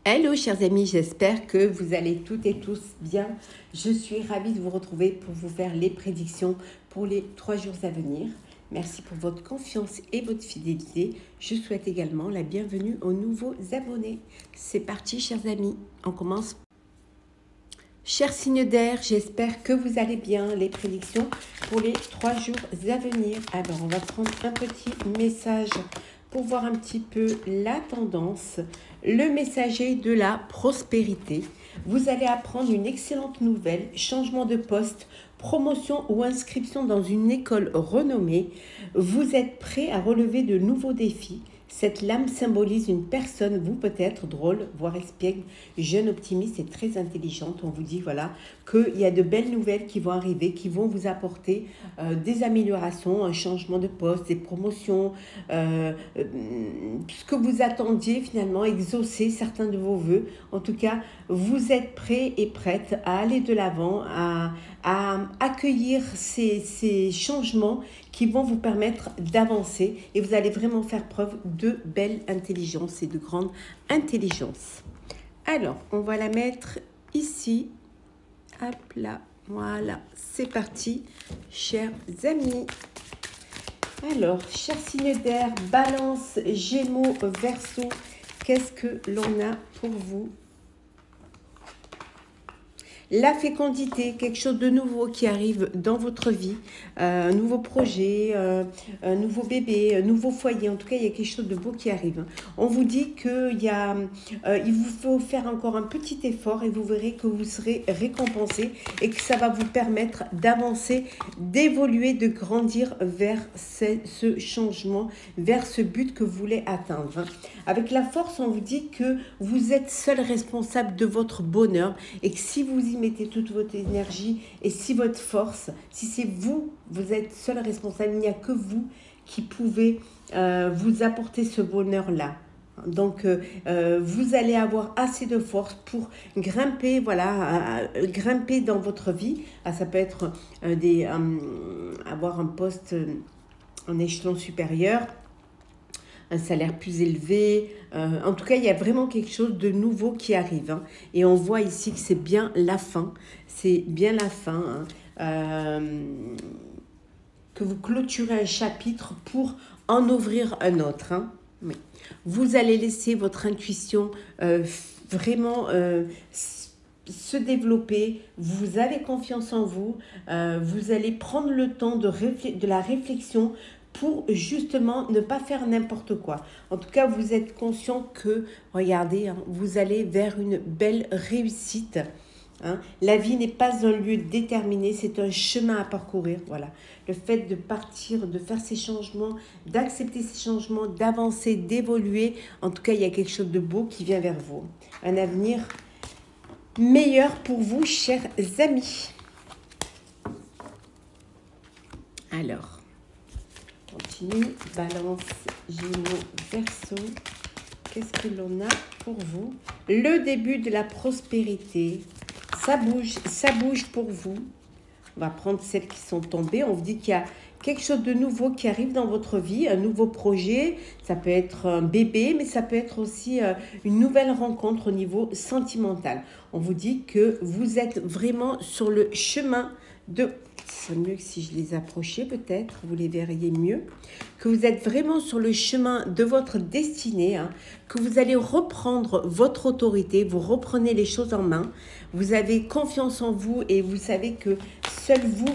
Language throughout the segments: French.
Hello chers amis, j'espère que vous allez toutes et tous bien. Je suis ravie de vous retrouver pour vous faire les prédictions pour les 3 jours à venir. Merci pour votre confiance et votre fidélité. Je souhaite également la bienvenue aux nouveaux abonnés. C'est parti chers amis, on commence. Chers signes d'air, j'espère que vous allez bien. Les prédictions pour les 3 jours à venir. Alors on va prendre un petit message pour voir un petit peu la tendance. Le messager de la prospérité. Vous allez apprendre une excellente nouvelle, changement de poste, promotion ou inscription dans une école renommée. Vous êtes prêt à relever de nouveaux défis. Cette lame symbolise une personne, vous peut-être, drôle, voire espiègle, jeune, optimiste et très intelligente. On vous dit voilà qu'il y a de belles nouvelles qui vont arriver, qui vont vous apporter des améliorations, un changement de poste, des promotions, ce que vous attendiez finalement, exaucer certains de vos vœux. En tout cas, vous êtes prêts et prêtes à aller de l'avant, à accueillir ces changements qui vont vous permettre d'avancer et vous allez vraiment faire preuve de belle intelligence et de grande intelligence. Alors, on va la mettre ici. Hop là, voilà, c'est parti, chers amis. Alors, chers signes d'air, Balance, Gémeaux, Verseau, qu'est-ce que l'on a pour vous? La fécondité, quelque chose de nouveau qui arrive dans votre vie, un nouveau projet, un nouveau bébé, un nouveau foyer. En tout cas, il y a quelque chose de beau qui arrive. On vous dit il vous faut faire encore un petit effort et vous verrez que vous serez récompensé et que ça va vous permettre d'avancer, d'évoluer, de grandir vers ce changement, vers ce but que vous voulez atteindre. Avec la force, on vous dit que vous êtes seul responsable de votre bonheur et que si vous y mettez toute votre énergie et si votre force, si c'est vous, vous êtes seul responsable, il n'y a que vous qui pouvez vous apporter ce bonheur-là. Donc, vous allez avoir assez de force pour grimper, voilà, grimper dans votre vie. Ah, ça peut être avoir un poste en échelon supérieur, un salaire plus élevé. En tout cas, il y a vraiment quelque chose de nouveau qui arrive. Hein. Et on voit ici que c'est bien la fin. C'est bien la fin. Hein. Que vous clôturez un chapitre pour en ouvrir un autre. Hein. Oui. Vous allez laisser votre intuition vraiment se développer. Vous avez confiance en vous. Vous allez prendre le temps de la réflexion pour justement ne pas faire n'importe quoi. En tout cas, vous êtes conscient que, regardez, hein, vous allez vers une belle réussite. Hein. La vie n'est pas un lieu déterminé, c'est un chemin à parcourir. Voilà. Le fait de partir, de faire ces changements, d'accepter ces changements, d'avancer, d'évoluer, en tout cas, il y a quelque chose de beau qui vient vers vous. Un avenir meilleur pour vous, chers amis. Alors, continue, Balance, Gémeaux, Verseau. Qu'est-ce que l'on a pour vous? Le début de la prospérité. Ça bouge pour vous. On va prendre celles qui sont tombées. On vous dit qu'il y a quelque chose de nouveau qui arrive dans votre vie, un nouveau projet. Ça peut être un bébé, mais ça peut être aussi une nouvelle rencontre au niveau sentimental. On vous dit que vous êtes vraiment sur le chemin de... C'est mieux que si je les approchais peut-être, vous les verriez mieux. Que vous êtes vraiment sur le chemin de votre destinée, hein, que vous allez reprendre votre autorité, vous reprenez les choses en main, vous avez confiance en vous et vous savez que seul vous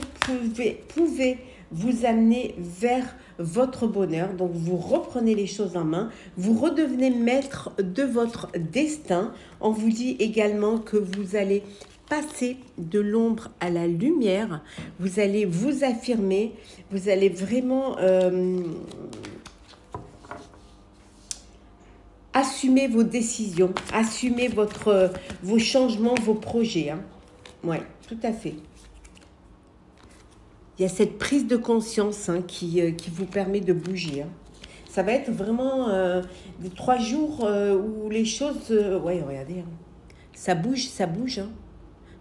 pouvez vous amener vers votre bonheur. Donc vous reprenez les choses en main, vous redevenez maître de votre destin. On vous dit également que vous allez passer de l'ombre à la lumière, vous allez vous affirmer, vous allez vraiment assumer vos décisions, assumer vos changements, vos projets. Hein. Oui, tout à fait. Il y a cette prise de conscience hein, qui vous permet de bouger. Hein. Ça va être vraiment des 3 jours où les choses... ouais, regardez, hein. Ça bouge. Hein.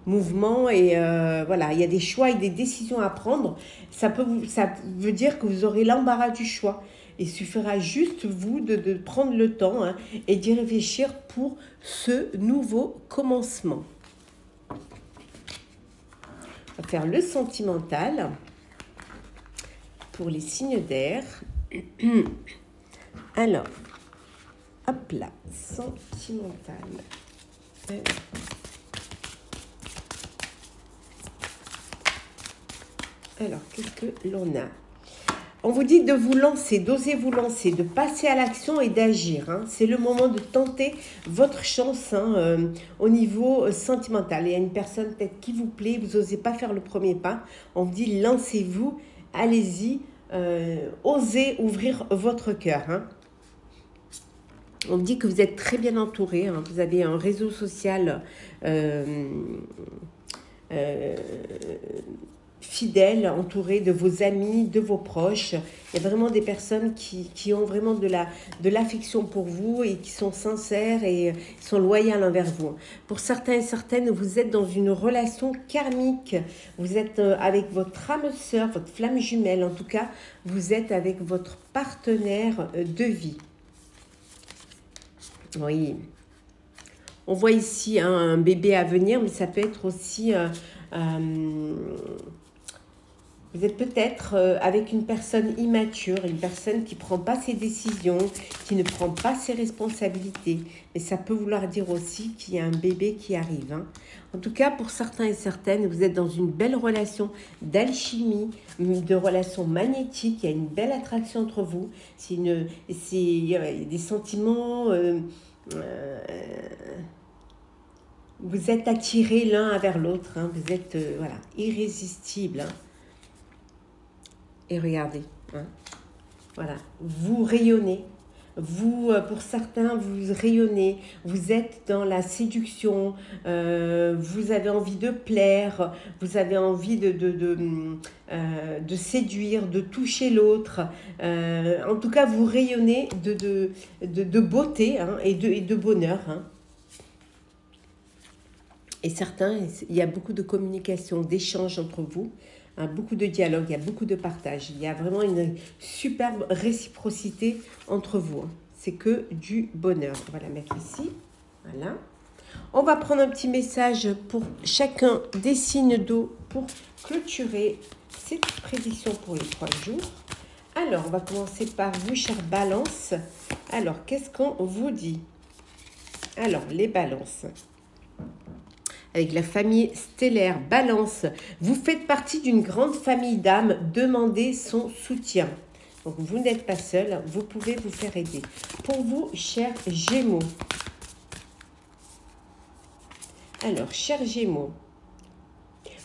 Mouvement et voilà, il y a des choix et des décisions à prendre. Ça veut dire que vous aurez l'embarras du choix. il suffira juste, vous, de prendre le temps hein, et d'y réfléchir pour ce nouveau commencement. On va faire le sentimental pour les signes d'air. Alors, hop là, sentimental. Alors, qu'est-ce que l'on a? On vous dit de vous lancer, d'oser vous lancer, de passer à l'action et d'agir. Hein. C'est le moment de tenter votre chance hein, au niveau sentimental. Il y a une personne peut-être qui vous plaît, vous n'osez pas faire le premier pas. On vous dit lancez-vous, allez-y, osez ouvrir votre cœur. Hein. On vous dit que vous êtes très bien entouré. Hein. Vous avez un réseau social fidèle, entouré de vos amis, de vos proches. Il y a vraiment des personnes qui ont vraiment de l'affection pour vous et qui sont sincères et sont loyales envers vous. Pour certains et certaines, vous êtes dans une relation karmique. Vous êtes avec votre âme sœur, votre flamme jumelle. En tout cas, vous êtes avec votre partenaire de vie. Oui. On voit ici hein, un bébé à venir, mais ça peut être aussi... vous êtes peut-être avec une personne immature, une personne qui ne prend pas ses décisions, qui ne prend pas ses responsabilités. Mais ça peut vouloir dire aussi qu'il y a un bébé qui arrive. Hein. En tout cas, pour certains et certaines, vous êtes dans une belle relation d'alchimie, de relation magnétique. Il y a une belle attraction entre vous. Il y a des sentiments... vous êtes attirés l'un vers l'autre. Hein. Vous êtes voilà, irrésistibles. Hein. Et regardez, hein, voilà, vous rayonnez, vous, pour certains, vous rayonnez, vous êtes dans la séduction, vous avez envie de plaire, vous avez envie de séduire, de toucher l'autre, en tout cas, vous rayonnez de beauté hein, et de bonheur. Hein. Et certains, il y a beaucoup de communication, d'échanges entre vous, hein, beaucoup de dialogue, il y a beaucoup de partage. Il y a vraiment une superbe réciprocité entre vous. Hein. C'est que du bonheur. On va la mettre ici. Voilà. On va prendre un petit message pour chacun des signes d'eau pour clôturer cette prédiction pour les 3 jours. Alors, on va commencer par vous, chère Balance. Alors, qu'est-ce qu'on vous dit? Alors, les balances. Avec la famille stellaire Balance, vous faites partie d'une grande famille d'âmes, demandez son soutien. Donc vous n'êtes pas seul, vous pouvez vous faire aider. Pour vous, chers Gémeaux. Alors, chers Gémeaux,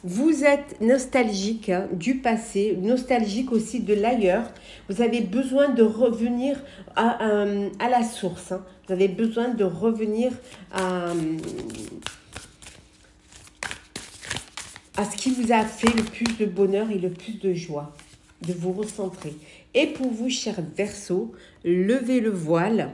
vous êtes nostalgique hein, du passé, nostalgique aussi de l'ailleurs. Vous avez besoin de revenir à la source. Hein. Vous avez besoin de revenir à ce qui vous a fait le plus de bonheur et le plus de joie, de vous recentrer. Et pour vous, chers Verseaux, levez le voile,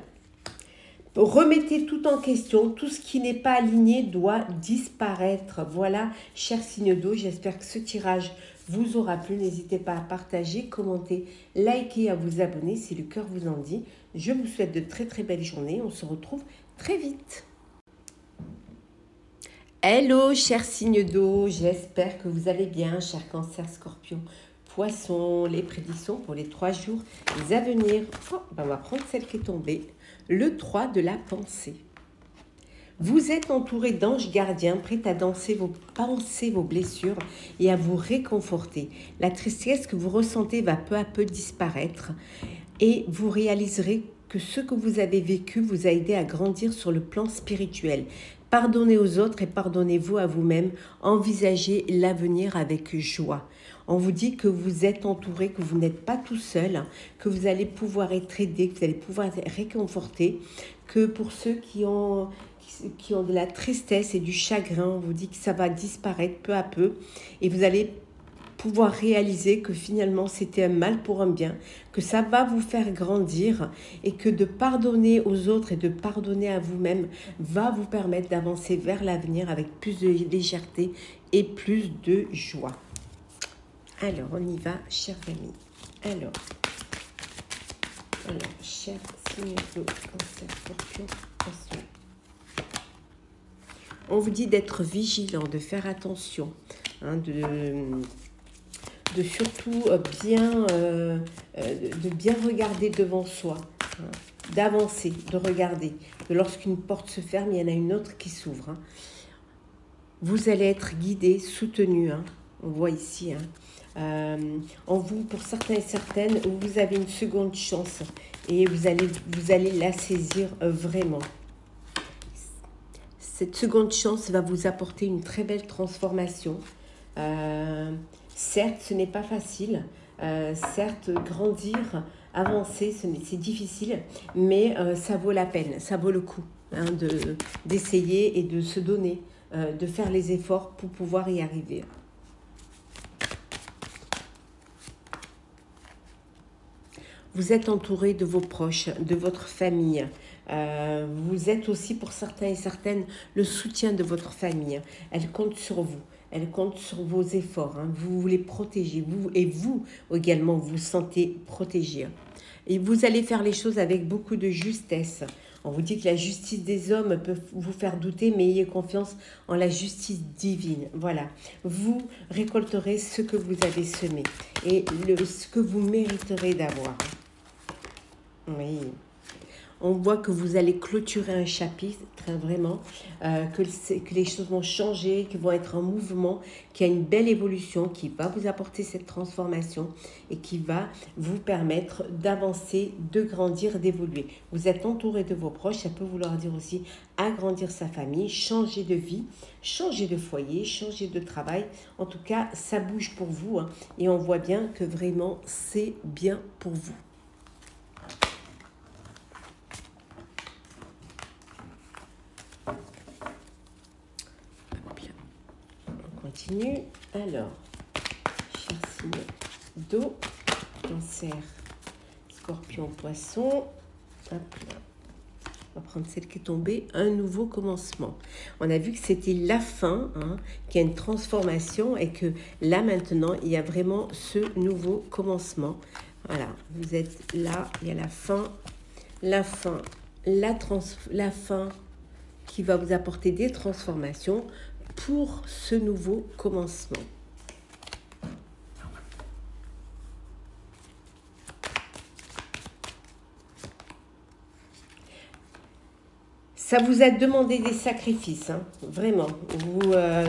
remettez tout en question, tout ce qui n'est pas aligné doit disparaître. Voilà, chers signes d'eau, j'espère que ce tirage vous aura plu. N'hésitez pas à partager, commenter, liker, à vous abonner si le cœur vous en dit. Je vous souhaite de très très belles journées, on se retrouve très vite. Hello, chers signes d'eau, j'espère que vous allez bien, chers Cancer, Scorpion, Poisson, les prédictions pour les 3 jours à venir. Oh, ben on va prendre celle qui est tombée, le 3 de la pensée. Vous êtes entouré d'anges gardiens, prêts à danser vos pensées, vos blessures et à vous réconforter. La tristesse que vous ressentez va peu à peu disparaître et vous réaliserez que ce que vous avez vécu vous a aidé à grandir sur le plan spirituel. Pardonnez aux autres et pardonnez-vous à vous-même. Envisagez l'avenir avec joie. On vous dit que vous êtes entouré, que vous n'êtes pas tout seul, que vous allez pouvoir être aidé, que vous allez pouvoir être réconforté, que pour ceux qui ont de la tristesse et du chagrin, on vous dit que ça va disparaître peu à peu et vous allez pouvoir réaliser que finalement c'était un mal pour un bien, que ça va vous faire grandir et que de pardonner aux autres et de pardonner à vous-même va vous permettre d'avancer vers l'avenir avec plus de légèreté et plus de joie. Alors on y va, chers amis. Alors, Alors, cher signe d'eau, Cancer, Scorpion, Poisson. On vous dit d'être vigilant, de faire attention, hein, de surtout de bien regarder devant soi, hein, d'avancer, de regarder. Que lorsqu'une porte se ferme, il y en a une autre qui s'ouvre. Hein. Vous allez être guidé, soutenu, hein, on voit ici. Hein. En vous, pour certains et certaines, vous avez une seconde chance et vous allez la saisir vraiment. Cette seconde chance va vous apporter une très belle transformation. Certes, ce n'est pas facile. Certes, grandir, avancer, c'est difficile, mais ça vaut la peine, ça vaut le coup, hein, d'essayer et de se donner, de faire les efforts pour pouvoir y arriver. Vous êtes entouré de vos proches, de votre famille. Vous êtes aussi, pour certains et certaines, le soutien de votre famille. Elle compte sur vous. Elle compte sur vos efforts. Hein. Vous voulez protéger. Vous également, vous vous sentez protégé. Et vous allez faire les choses avec beaucoup de justesse. On vous dit que la justice des hommes peut vous faire douter, mais ayez confiance en la justice divine. Voilà. Vous récolterez ce que vous avez semé et ce que vous mériterez d'avoir. Oui. On voit que vous allez clôturer un chapitre, vraiment, que les choses vont changer, qu'ils vont être en mouvement, qu'il y a une belle évolution qui va vous apporter cette transformation et qui va vous permettre d'avancer, de grandir, d'évoluer. Vous êtes entouré de vos proches, ça peut vouloir dire aussi agrandir sa famille, changer de vie, changer de foyer, changer de travail. En tout cas, ça bouge pour vous, hein, et on voit bien que vraiment, c'est bien pour vous. Continue. Alors, cher signe d'eau, Cancer, Scorpion, Poisson. Hop là. On va prendre celle qui est tombée. Un nouveau commencement. On a vu que c'était la fin, hein, qu'il y a une transformation et que là maintenant, il y a vraiment ce nouveau commencement. Voilà, vous êtes là, il y a la fin, la fin qui va vous apporter des transformations pour ce nouveau commencement. Ça vous a demandé des sacrifices, hein, vraiment.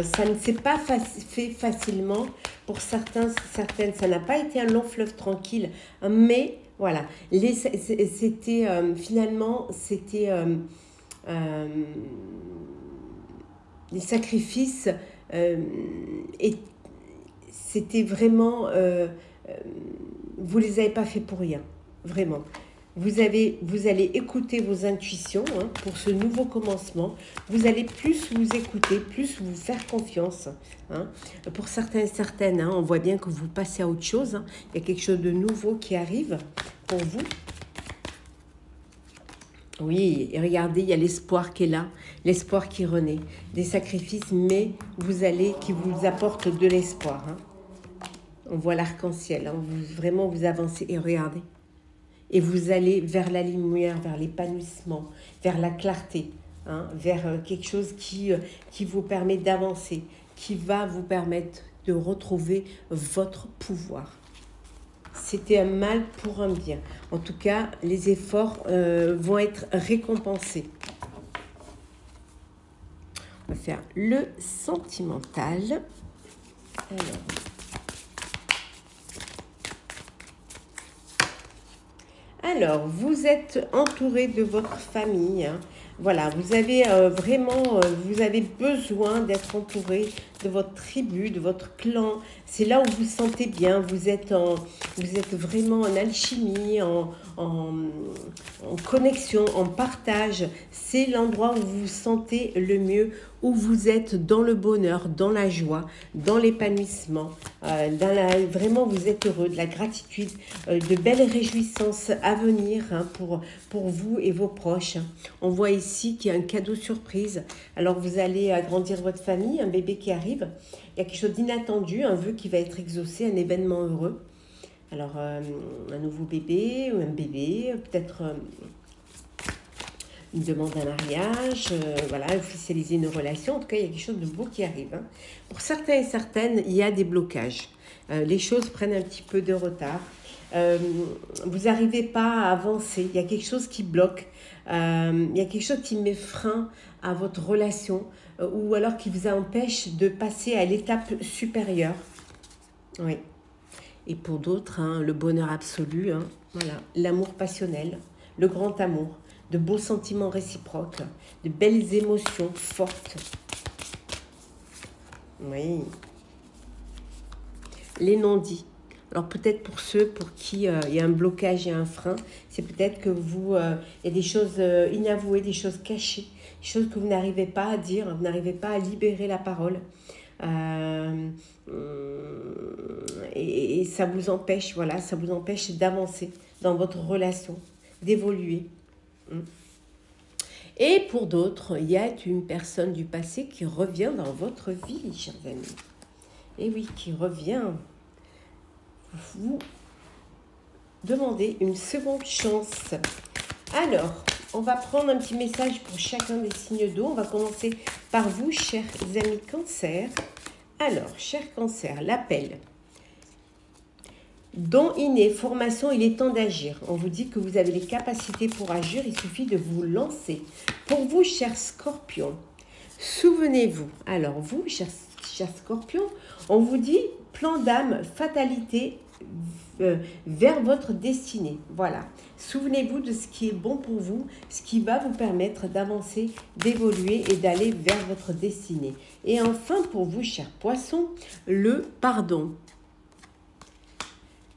Ça ne s'est pas fait facilement. Pour certains, certaines, ça n'a pas été un long fleuve tranquille, mais voilà. Finalement, c'était les sacrifices, et c'était vraiment, vous les avez pas fait pour rien, vraiment. Vous allez écouter vos intuitions, hein, pour ce nouveau commencement. Vous allez plus vous écouter, plus vous faire confiance. Hein. Pour certains et certaines, hein, on voit bien que vous passez à autre chose. Hein. Il y a quelque chose de nouveau qui arrive pour vous. Oui, et regardez, il y a l'espoir qui est là, l'espoir qui renaît, des sacrifices, mais qui vous apportent de l'espoir. Hein. On voit l'arc-en-ciel, hein, vraiment vous avancez et regardez. Et vous allez vers la lumière, vers l'épanouissement, vers la clarté, hein, vers quelque chose qui vous permet d'avancer, qui va vous permettre de retrouver votre pouvoir. C'était un mal pour un bien. En tout cas, les efforts vont être récompensés. On va faire le sentimental. Alors, vous êtes entouré de votre famille. Hein. Voilà, vous avez vous avez besoin d'être entouré de votre tribu, de votre clan. C'est là où vous vous sentez bien. Vous êtes vraiment en alchimie, en connexion, en partage. C'est l'endroit où vous vous sentez le mieux, où vous êtes dans le bonheur, dans la joie, dans l'épanouissement. Vraiment, vous êtes heureux, de la gratitude, de belles réjouissances à venir, hein, pour vous et vos proches. On voit ici qu'il y a un cadeau surprise. Alors, vous allez agrandir votre famille, un bébé qui arrive. Il y a quelque chose d'inattendu, un vœu qui va être exaucé, un événement heureux. Alors, un nouveau bébé ou un bébé, peut-être une demande d'un mariage, voilà, officialiser une relation. En tout cas, il y a quelque chose de beau qui arrive. Hein. Pour certains et certaines, il y a des blocages. Les choses prennent un petit peu de retard. Vous n'arrivez pas à avancer. Il y a quelque chose qui bloque. Il y a quelque chose qui met frein à votre relation ou alors qui vous empêche de passer à l'étape supérieure. Oui. Et pour d'autres, hein, le bonheur absolu, hein, voilà, l'amour passionnel, le grand amour, de beaux sentiments réciproques, de belles émotions fortes. Oui. Les non-dits. Alors peut-être pour ceux pour qui il y a un blocage et un frein, c'est peut-être que vous, il y a des choses inavouées, des choses cachées, des choses que vous n'arrivez pas à dire, vous n'arrivez pas à libérer la parole. Et ça vous empêche, voilà, ça vous empêche d'avancer dans votre relation, d'évoluer. Et pour d'autres, il y a une personne du passé qui revient dans votre vie, chers amis. Et oui, qui revient. Vous demandez une seconde chance. Alors, on va prendre un petit message pour chacun des signes d'eau. On va commencer par vous, chers amis Cancer. Alors, cher Cancer, l'appel. Don inné, formation, il est temps d'agir. On vous dit que vous avez les capacités pour agir, il suffit de vous lancer. Pour vous, cher Scorpion, souvenez-vous. Alors, vous, cher Scorpion, on vous dit plan d'âme, fatalité vers votre destinée. Voilà. Souvenez-vous de ce qui est bon pour vous, ce qui va vous permettre d'avancer, d'évoluer et d'aller vers votre destinée. Et enfin, pour vous, chers Poissons, le pardon.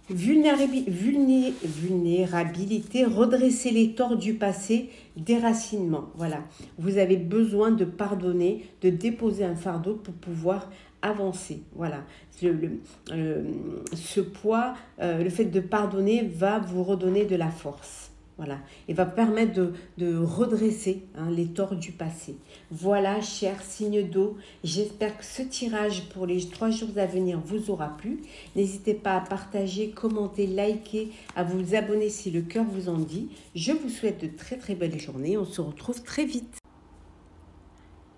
Vulnérabilité, redresser les torts du passé, déracinement. Voilà, vous avez besoin de pardonner, de déposer un fardeau pour pouvoir avancer. Voilà, ce poids, le fait de pardonner va vous redonner de la force. Voilà, et va permettre de redresser les torts du passé. Voilà, chers signes d'eau, j'espère que ce tirage pour les 3 jours à venir vous aura plu. N'hésitez pas à partager, commenter, liker, à vous abonner si le cœur vous en dit. Je vous souhaite de très très belles journées. On se retrouve très vite.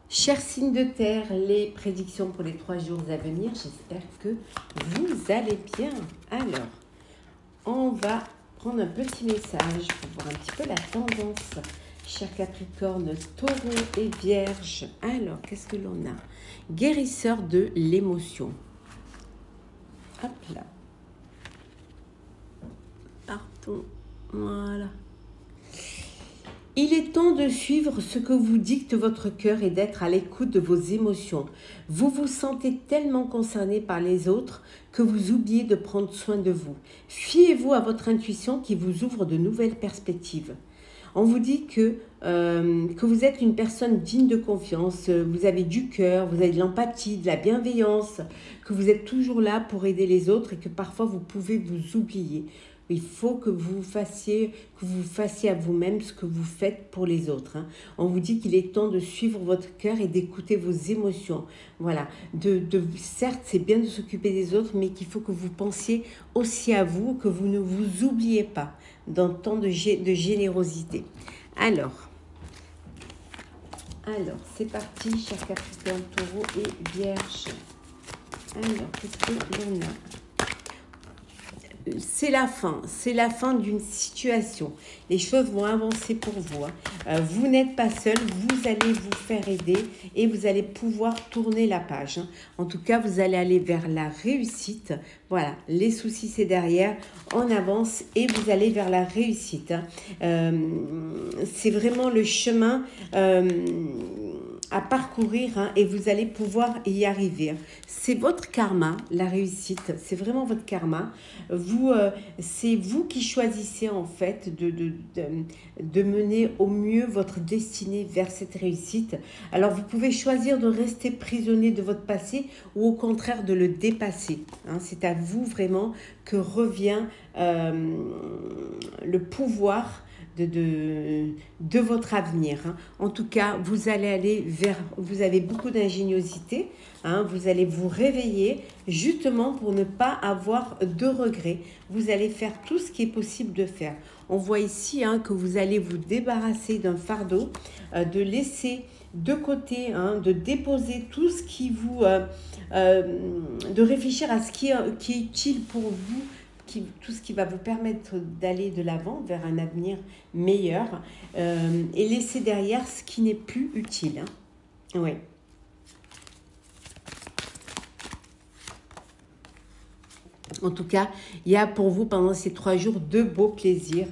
Chers signes de terre, les prédictions pour les 3 jours à venir, j'espère que vous allez bien. Alors, on va prendre un petit message pour voir un petit peu la tendance. Chers Capricorne, Taureau et Vierge. Alors, qu'est-ce que l'on a? Guérisseur de l'émotion. Hop là. Pardon. Voilà. Il est temps de suivre ce que vous dicte votre cœur et d'être à l'écoute de vos émotions. Vous vous sentez tellement concerné par les autres que vous oubliez de prendre soin de vous. Fiez-vous à votre intuition qui vous ouvre de nouvelles perspectives. On vous dit que vous êtes une personne digne de confiance, vous avez du cœur, vous avez de l'empathie, de la bienveillance, que vous êtes toujours là pour aider les autres et que parfois vous pouvez vous oublier. Il faut que vous fassiez à vous-même ce que vous faites pour les autres. Hein. On vous dit qu'il est temps de suivre votre cœur et d'écouter vos émotions. Voilà. Certes, c'est bien de s'occuper des autres, mais qu'il faut que vous pensiez aussi à vous, que vous ne vous oubliez pas dans tant de générosité. Alors, c'est parti, chers Capricorne, Taureau et Vierge. Alors, qu'est-ce que l'on a ? C'est la fin d'une situation. Les choses vont avancer pour vous. Hein. Vous n'êtes pas seul, vous allez vous faire aider et vous allez pouvoir tourner la page. Hein. En tout cas, vous allez aller vers la réussite. Voilà, les soucis c'est derrière, on avance et vous allez vers la réussite. Hein. C'est vraiment le chemin à parcourir hein, et vous allez pouvoir y arriver. C'est votre karma, la réussite, c'est vraiment votre karma. C'est vous qui choisissez en fait de mener au mieux votre destinée vers cette réussite. Alors vous pouvez choisir de rester prisonnier de votre passé ou au contraire de le dépasser. Hein. C'est à vous vraiment que revient le pouvoir de votre avenir. Hein. En tout cas, vous allez aller vers, vous avez beaucoup d'ingéniosité, hein, vous allez vous réveiller justement pour ne pas avoir de regrets. Vous allez faire tout ce qui est possible de faire. On voit ici hein, que vous allez vous débarrasser d'un fardeau, de laisser de côté, hein, de déposer tout ce qui vous... de réfléchir à ce qui est utile pour vous, tout ce qui va vous permettre d'aller de l'avant vers un avenir meilleur et laisser derrière ce qui n'est plus utile. Hein. Oui. En tout cas, il y a pour vous pendant ces 3 jours de beaux plaisirs.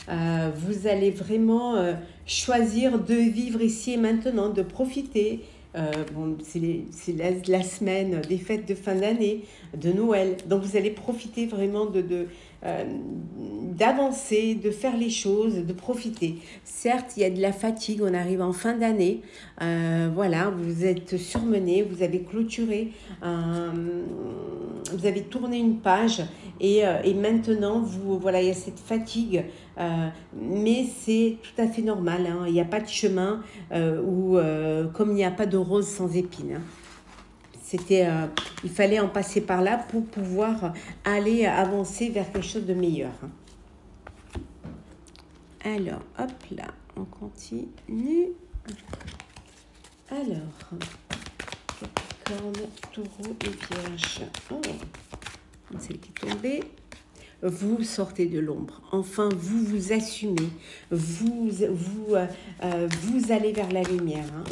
Hein. Vous allez vraiment choisir de vivre ici et maintenant, de profiter. Bon, c'est la semaine des fêtes de fin d'année, de Noël. Donc, vous allez profiter vraiment d'avancer, de faire les choses, de profiter. Certes, il y a de la fatigue, on arrive en fin d'année. Voilà, vous êtes surmené, vous avez clôturé, vous avez tourné une page et maintenant, voilà, il y a cette fatigue. Mais c'est tout à fait normal. Hein. Il n'y a pas de chemin comme il n'y a pas de rose sans épines. Hein. Il fallait en passer par là pour pouvoir aller avancer vers quelque chose de meilleur. Alors, hop là, on continue. Alors, Capricorne, Taureau et Vierge. Oh, celle qui est tombée. Vous sortez de l'ombre. Enfin, vous vous assumez. Vous allez vers la lumière. Hein.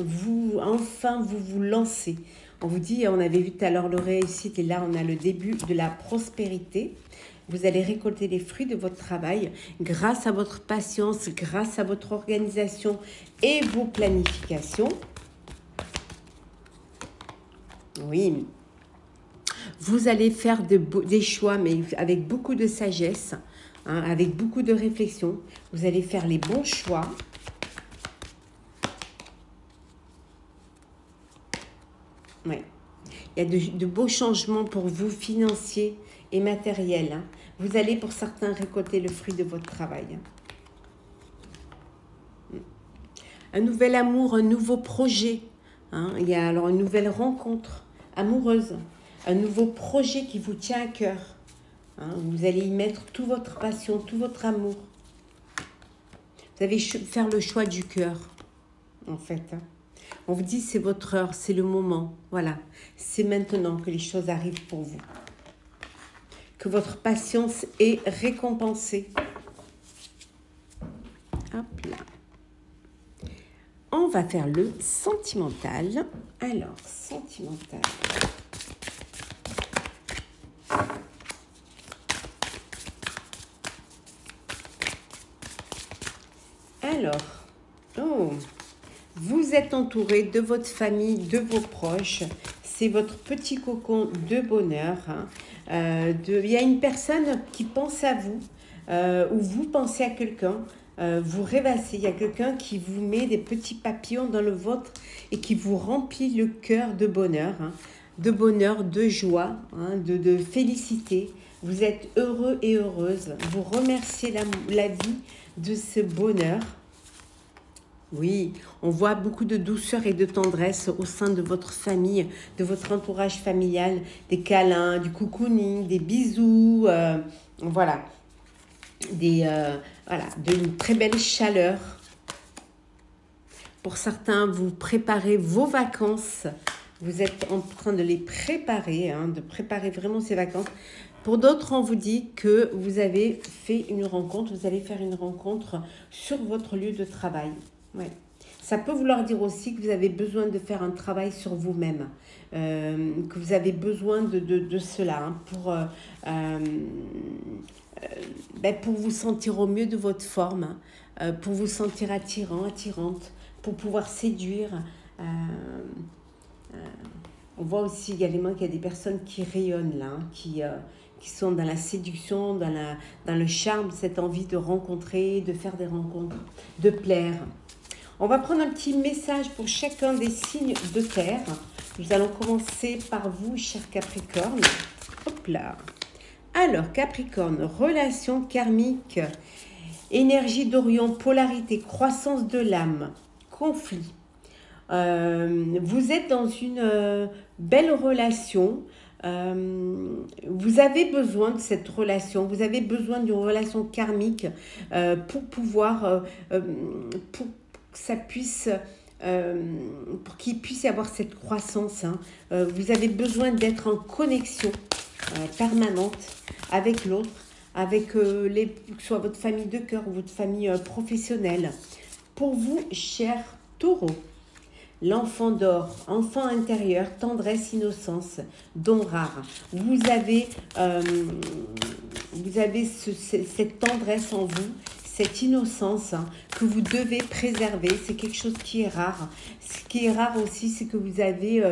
Enfin, vous vous lancez. On vous dit, on avait vu tout à l'heure le réussite et là, on a le début de la prospérité. Vous allez récolter les fruits de votre travail grâce à votre patience, grâce à votre organisation et vos planifications. Oui. Vous allez faire des choix, mais avec beaucoup de sagesse, hein, avec beaucoup de réflexion. Vous allez faire les bons choix. Oui. Il y a de beaux changements pour vous, financiers et matériels. Hein. Vous allez, pour certains, récolter le fruit de votre travail. Hein. Un nouvel amour, un nouveau projet. Hein. Il y a alors une nouvelle rencontre amoureuse. Un nouveau projet qui vous tient à cœur. Hein, vous allez y mettre toute votre passion, tout votre amour. Vous allez faire le choix du cœur, en fait. Hein. On vous dit c'est votre heure, c'est le moment. Voilà, c'est maintenant que les choses arrivent pour vous. Que votre patience est récompensée. Hop là. On va faire le sentimental. Alors, sentimental. Alors, vous êtes entouré de votre famille, de vos proches. C'est votre petit cocon de bonheur. Hein. Il y a une personne qui pense à vous ou vous pensez à quelqu'un. Vous rêvassez. Il y a quelqu'un qui vous met des petits papillons dans le ventre et qui vous remplit le cœur de bonheur. Hein. De bonheur, de joie, hein, de félicité. Vous êtes heureux et heureuse. Vous remerciez la vie de ce bonheur. Oui, on voit beaucoup de douceur et de tendresse au sein de votre famille, de votre entourage familial, des câlins, du cocooning, des bisous, voilà, d'une très belle chaleur. Pour certains, vous préparez vos vacances, vous êtes en train de les préparer, hein, de préparer vraiment ces vacances. Pour d'autres, on vous dit que vous avez fait une rencontre, vous allez faire une rencontre sur votre lieu de travail. Ouais. Ça peut vouloir dire aussi que vous avez besoin de faire un travail sur vous-même, que vous avez besoin de cela hein, pour vous sentir au mieux de votre forme, pour vous sentir attirant, attirante, pour pouvoir séduire. On voit aussi également qu'il y a des personnes qui rayonnent là, hein, qui sont dans la séduction, dans le charme, cette envie de rencontrer, de faire des rencontres, de plaire. On va prendre un petit message pour chacun des signes de terre. Nous allons commencer par vous, cher Capricorne. Hop là. Alors, Capricorne, relation karmique. Énergie d'Orion, polarité, croissance de l'âme, conflit. Vous êtes dans une belle relation. Vous avez besoin de cette relation. Vous avez besoin d'une relation karmique pour pouvoir, pour que ça puisse... pour qu'il puisse y avoir cette croissance, hein. Vous avez besoin d'être en connexion permanente avec l'autre, avec que ce soit votre famille de cœur ou votre famille professionnelle. Pour vous, cher Taureau, l'enfant d'or, enfant intérieur, tendresse, innocence, don rare. Vous avez cette tendresse en vous, cette innocence, hein, que vous devez préserver. C'est quelque chose qui est rare. Ce qui est rare aussi, c'est que vous avez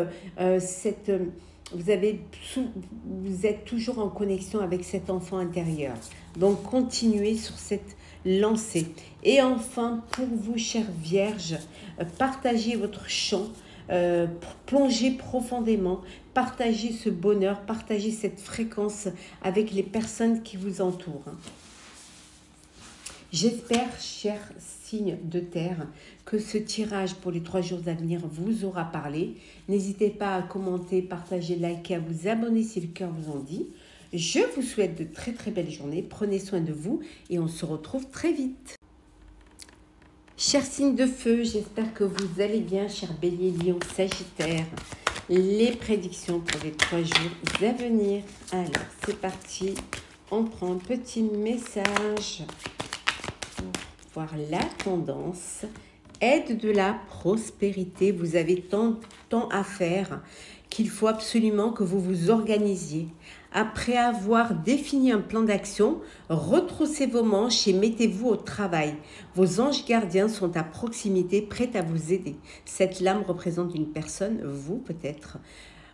vous êtes toujours en connexion avec cet enfant intérieur. Donc, continuez sur cette lancée. Et enfin, pour vous, chère Vierge, partagez votre chant, plongez profondément, partagez ce bonheur, partagez cette fréquence avec les personnes qui vous entourent. J'espère, chers signes de terre, que ce tirage pour les 3 jours à venir vous aura parlé. N'hésitez pas à commenter, partager, liker, à vous abonner si le cœur vous en dit. Je vous souhaite de très très belles journées. Prenez soin de vous et on se retrouve très vite. Chers signes de feu, j'espère que vous allez bien, chers bélier, lion, sagittaire. Les prédictions pour les 3 jours à venir. Alors, c'est parti. On prend un petit message pour voir la tendance. Aide de la prospérité. Vous avez tant à faire qu'il faut absolument que vous vous organisiez. Après avoir défini un plan d'action, retroussez vos manches et mettez-vous au travail. Vos anges gardiens sont à proximité, prêts à vous aider. Cette lame représente une personne, vous peut-être,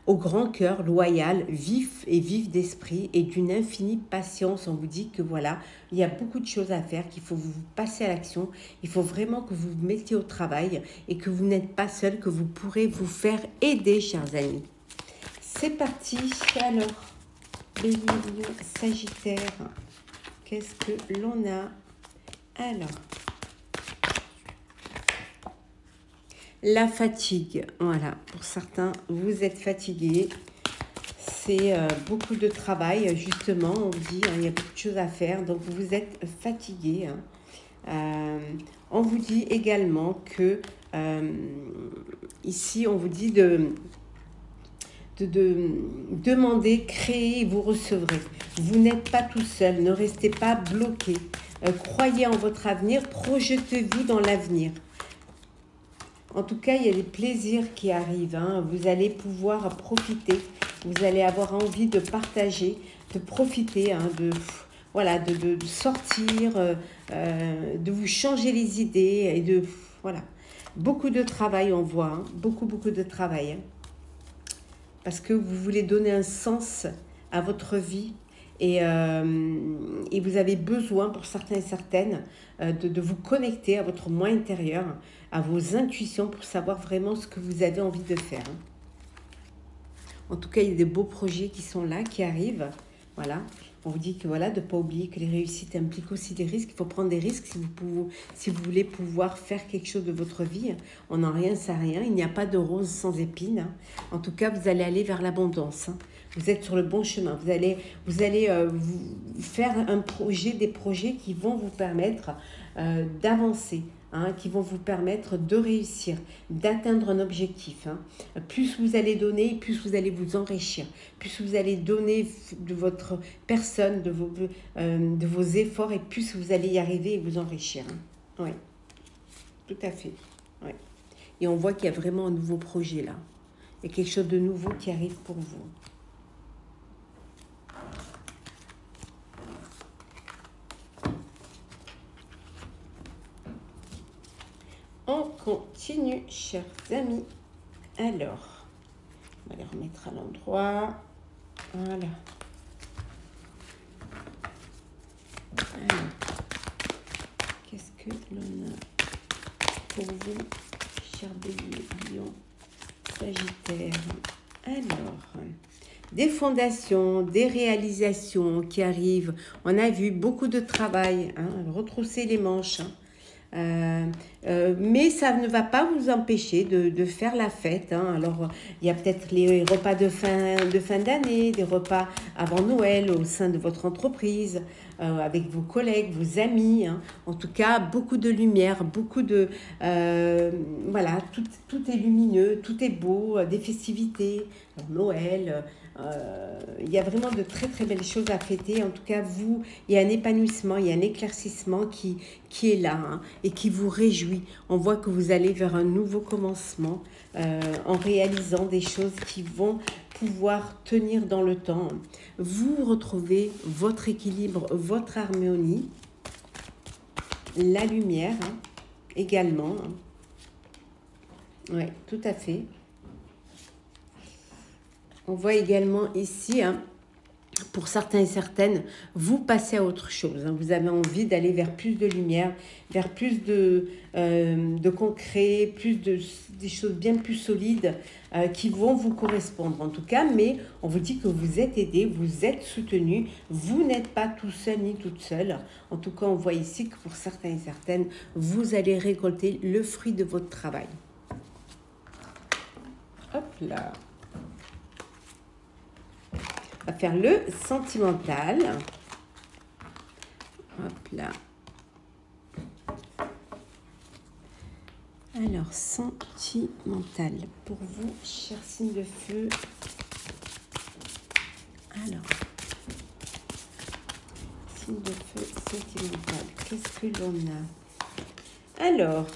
au grand cœur, loyal, vif d'esprit et d'une infinie patience. On vous dit que voilà, il y a beaucoup de choses à faire, qu'il faut vous passer à l'action. Il faut vraiment que vous vous mettiez au travail et que vous n'êtes pas seul, que vous pourrez vous faire aider, chers amis. C'est parti. Alors, bélier, lion, sagittaire, qu'est-ce que l'on a? Alors, la fatigue, voilà, pour certains, vous êtes fatigués, c'est beaucoup de travail, justement, on vous dit, hein, il y a beaucoup de choses à faire, donc vous êtes fatigués. Hein. On vous dit également que, ici, on vous dit de demander, créer et vous recevrez. Vous n'êtes pas tout seul, ne restez pas bloqué. Croyez en votre avenir, projetez-vous dans l'avenir. En tout cas, il y a des plaisirs qui arrivent. Hein. Vous allez pouvoir profiter. Vous allez avoir envie de partager, de profiter, hein, voilà, de sortir, de vous changer les idées et de voilà. Beaucoup de travail, on voit. Hein. Beaucoup de travail. Hein. Parce que vous voulez donner un sens à votre vie et vous avez besoin, pour certains et certaines, de vous connecter à votre moi intérieur, à vos intuitions pour savoir vraiment ce que vous avez envie de faire. En tout cas, il y a des beaux projets qui sont là, qui arrivent. Voilà. On vous dit que voilà, de ne pas oublier que les réussites impliquent aussi des risques. Il faut prendre des risques si vous voulez pouvoir faire quelque chose de votre vie. On n'en rien, ça rien. Il n'y a pas de rose sans épines. En tout cas, vous allez aller vers l'abondance. Vous êtes sur le bon chemin. Vous allez vous faire des projets qui vont vous permettre d'avancer. Hein, qui vont vous permettre de réussir, d'atteindre un objectif. Hein. Plus vous allez donner, plus vous allez vous enrichir. Plus vous allez donner de votre personne, de vos efforts, et plus vous allez y arriver et vous enrichir. Hein. Oui, tout à fait. Oui. Et on voit qu'il y a vraiment un nouveau projet là. Il y a quelque chose de nouveau qui arrive pour vous. On continue, chers amis. Alors, on va les remettre à l'endroit. Voilà. Alors, qu'est-ce que l'on a pour vous, chers bélier, lion, sagittaire? Alors, des fondations, des réalisations qui arrivent. On a vu beaucoup de travail, hein, retrousser les manches. Hein. Mais ça ne va pas vous empêcher de faire la fête. Hein. Alors, il y a peut-être les repas de fin d'année, des repas avant Noël au sein de votre entreprise, avec vos collègues, vos amis. Hein. En tout cas, beaucoup de lumière, beaucoup de... voilà, tout est lumineux, tout est beau, des festivités, Noël... il y a vraiment de très très belles choses à fêter. En tout cas, vous, il y a un épanouissement, il y a un éclaircissement qui est là, hein, et qui vous réjouit. On voit que vous allez vers un nouveau commencement en réalisant des choses qui vont pouvoir tenir dans le temps. Vous retrouvez votre équilibre, votre harmonie, la lumière, hein, également. Hein. Oui, tout à fait. On voit également ici, hein, pour certains et certaines, vous passez à autre chose. Hein. Vous avez envie d'aller vers plus de lumière, vers plus de concret, des choses bien plus solides qui vont vous correspondre en tout cas. Mais on vous dit que vous êtes aidé, vous êtes soutenu, vous n'êtes pas tout seul ni toute seule. En tout cas, on voit ici que pour certains et certaines, vous allez récolter le fruit de votre travail. Hop là. On va faire le sentimental. Hop là. Alors, sentimental pour vous, chers signes de feu. Alors, signe de feu sentimental. Qu'est-ce que l'on a? Alors,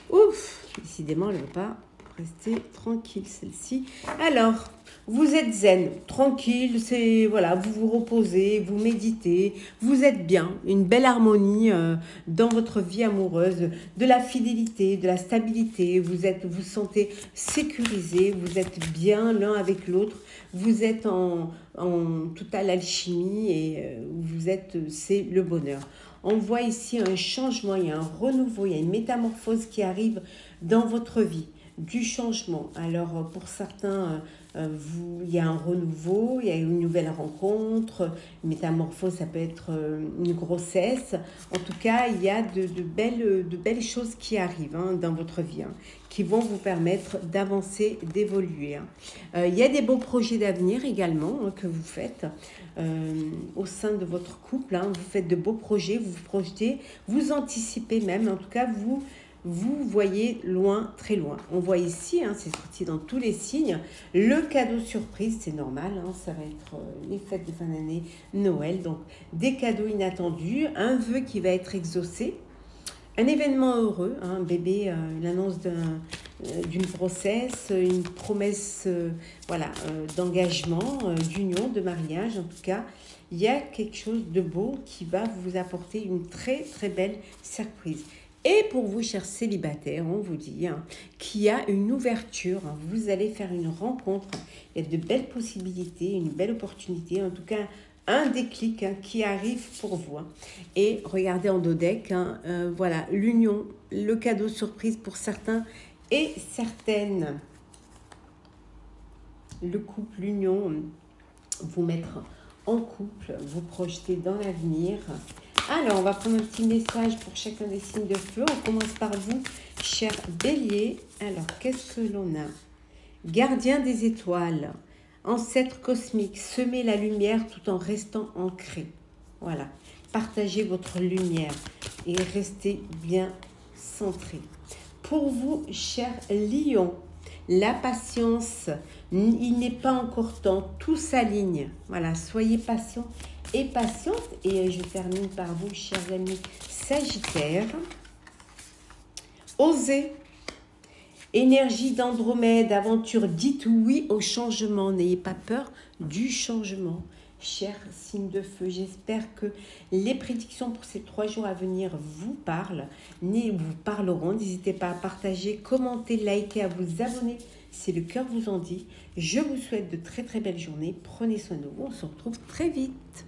ouf, décidément, elle ne va pas rester tranquille, celle-ci. Alors, vous êtes zen, tranquille, c'est voilà, vous vous reposez, vous méditez, vous êtes bien, une belle harmonie dans votre vie amoureuse, de la fidélité, de la stabilité, vous sentez sécurisé, vous êtes bien l'un avec l'autre, vous êtes en totale alchimie et c'est le bonheur. On voit ici un changement, il y a un renouveau, il y a une métamorphose qui arrive dans votre vie. Du changement. Alors, pour certains, il y a un renouveau, il y a une nouvelle rencontre, une métamorphose, ça peut être une grossesse. En tout cas, il y a de belles choses qui arrivent hein, dans votre vie, hein, qui vont vous permettre d'avancer, d'évoluer. Hein. Il y a des beaux projets d'avenir également hein, que vous faites au sein de votre couple. Hein. Vous faites de beaux projets, vous vous projetez, vous anticipez même. En tout cas, vous voyez loin, très loin. On voit ici, hein, c'est sorti dans tous les signes, le cadeau surprise, c'est normal, hein, ça va être les fêtes de fin d'année, Noël, donc des cadeaux inattendus, un vœu qui va être exaucé, un événement heureux, hein, un bébé, l'annonce d'une grossesse, une promesse voilà, d'engagement, d'union, de mariage, en tout cas, il y a quelque chose de beau qui va vous apporter une très très belle surprise. Et pour vous, chers célibataires, on vous dit hein, qu'il y a une ouverture, hein, vous allez faire une rencontre, il y a de belles possibilités, une belle opportunité, en tout cas un déclic hein, qui arrive pour vous. Hein. Et regardez en dos deck, hein, voilà, l'union, le cadeau surprise pour certains et certaines. Le couple, l'union, vous mettre en couple, vous projeter dans l'avenir. Alors, on va prendre un petit message pour chacun des signes de feu. On commence par vous, cher Bélier. Alors, qu'est-ce que l'on a? Gardien des étoiles, ancêtre cosmique, semez la lumière tout en restant ancré. Voilà, partagez votre lumière et restez bien centré. Pour vous, cher Lion, la patience, il n'est pas encore temps, tout s'aligne. Voilà, soyez patient et patiente. Et je termine par vous, chers amis Sagittaire. Osez. Énergie d'Andromède, aventure, dites oui au changement. N'ayez pas peur du changement. Chers signes de feu, j'espère que les prédictions pour ces 3 jours à venir vous parleront. N'hésitez pas à partager, commenter, liker, à vous abonner si le cœur vous en dit. Je vous souhaite de très très belles journées. Prenez soin de vous. On se retrouve très vite.